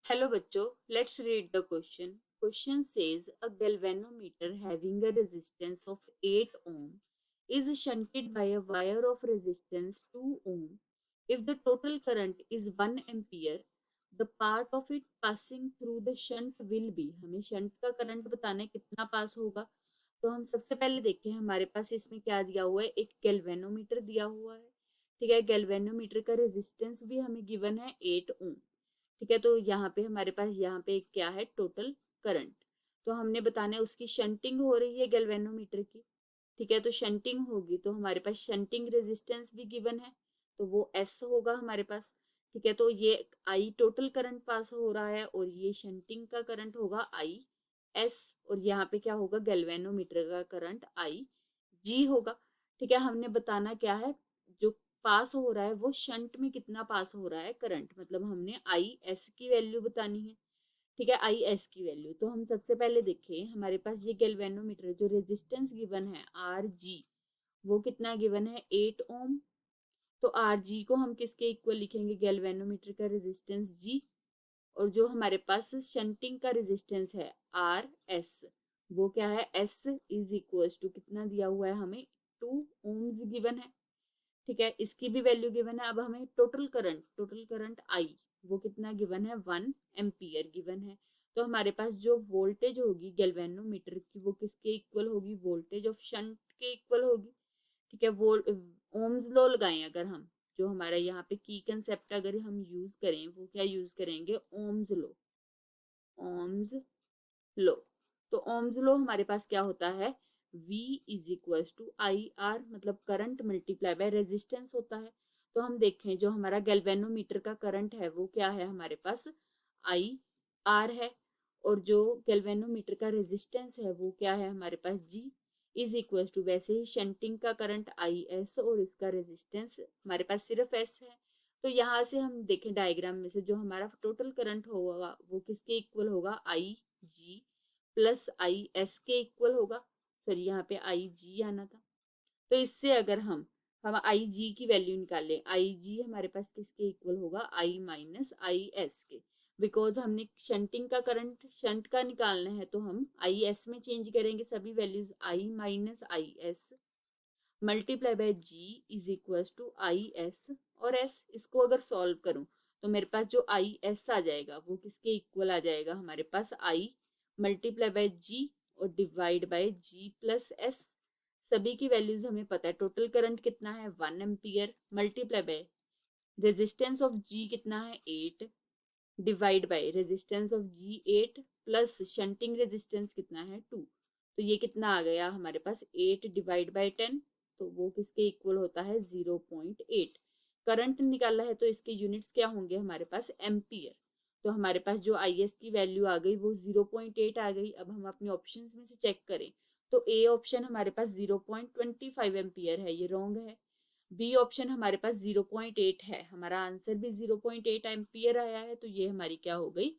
Hello बच्चों, let's read the question. Question says a galvanometer having a resistance of 8 ohm is shunted by a wire of resistance 2 ohm. If the total current is 1 ampere, the part of it passing through the shunt will be. हमें shunt का current बताना है कितना पास होगा. तो हम सबसे पहले देखें हमारे पास इसमें क्या दिया हुआ है. एक गैल्वेनोमीटर दिया हुआ है. ठीक है, गैल्वेनोमीटर का रेजिस्टेंस भी हमें गिवन है 8 ओम. ठीक है, तो यहाँ पे हमारे पास यहाँ पे क्या है, टोटल करंट. तो हमने बताना है उसकी शंटिंग हो रही है गैल्वेनोमीटर की. ठीक है, तो शंटिंग होगी तो हमारे पास शंटिंग रेजिस्टेंस भी गिवन है, तो वो एस होगा हमारे पास. ठीक है, तो ये आई टोटल करंट पास हो रहा है और ये शंटिंग का करंट होगा आई एस. और यहाँ पे क्या होगा, गैल्वेनोमीटर का करंट आई जी होगा. ठीक है, हमने बताना क्या है, जो पास हो रहा है वो शंट में कितना पास हो रहा है करंट, मतलब हमने आई एस की वैल्यू बतानी है. ठीक है, आई एस की वैल्यू. तो हम सबसे पहले देखें हमारे पास ये गैल्वेनोमीटर जो रेजिस्टेंस गिवन है आर जी, वो कितना गिवन है 8 ओम. तो आर जी को हम किसके इक्वल लिखेंगे, गैल्वेनोमीटर का रेजिस्टेंस जी. और जो हमारे पास शंटिंग का रेजिस्टेंस है आर एस, वो क्या है, एस इज इक्वल टू कितना दिया हुआ है हमें, 2 ओम्स गिवन है. ठीक है, इसकी भी वैल्यू गिवन है. अब हमें टोटल करंट आई वो कितना गिवन है, 1 एम्पियर गिवन है. तो हमारे पास जो वोल्टेज होगी गैल्वेनोमीटर की वो किसके इक्वल होगी, वोल्टेज ऑफ शंट के इक्वल होगी. ठीक है, वोल्ट ओम्स लॉ लगाएं अगर हम, जो हमारा यहाँ पे की कंसेप्ट अगर हम यूज करें वो क्या यूज करेंगे, ओम्स लॉ. ओम्स लो. तो ओम्स लो हमारे पास क्या होता है, V is equal to I R, मतलब करंट मल्टीप्लाई बाय रेजिस्टेंस होता है. तो हम देखें जो हमारा गैल्वेनोमीटर का करंट है वो क्या है हमारे पास, आई आर है. और जो गैल्वेनोमीटर का रेजिस्टेंस है वो क्या है हमारे पास, G इज इक्वल टू, वैसे ही शंटिंग का करंट आई एस और इसका रेजिस्टेंस हमारे पास सिर्फ एस है. तो यहाँ से हम देखें डायग्राम में से जो हमारा टोटल करंट होगा वो किसके इक्वल होगा, आई जी प्लस आई एस के इक्वल होगा. सॉरी, यहाँ पे आई जी आना था. तो इससे अगर हम आई जी की वैल्यू निकालें, आई जी हमारे पास किसके इक्वल होगा, आई माइनस आई एस के. बिकॉज हमने शंटिंग का करंट शंट का निकालना है तो हम आई एस में चेंज करेंगे सभी values, I minus I S multiply by G is equal to I S और एस. इसको अगर सॉल्व करूं तो मेरे पास जो आई एस आ जाएगा वो किसके इक्वल आ जाएगा, हमारे पास आई मल्टीप्लाई बाय जी और divide by G plus S. सभी की वैल्यूज हमें पता है. टोटल करंट कितना है 1 ampere multiply by resistance of G कितना है 8 divide by resistance of G 8 plus shunting resistance कितना है 2. तो ये कितना आ गया हमारे पास 8 डिवाइड बाय 10, तो वो किसके इक्वल होता है 0.8. करंट निकाला है तो इसके यूनिट्स क्या होंगे हमारे पास, एम्पियर. तो हमारे पास जो आई एस की वैल्यू आ गई वो 0.8 आ गई. अब हम अपने ऑप्शंस में से चेक करें तो ए ऑप्शन हमारे पास 0.25 एम्पियर है, ये रॉन्ग है. बी ऑप्शन हमारे पास 0.8 है, हमारा आंसर भी 0.8 एम्पियर आया है, तो ये हमारी क्या हो गई,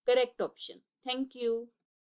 करेक्ट ऑप्शन. Thank you.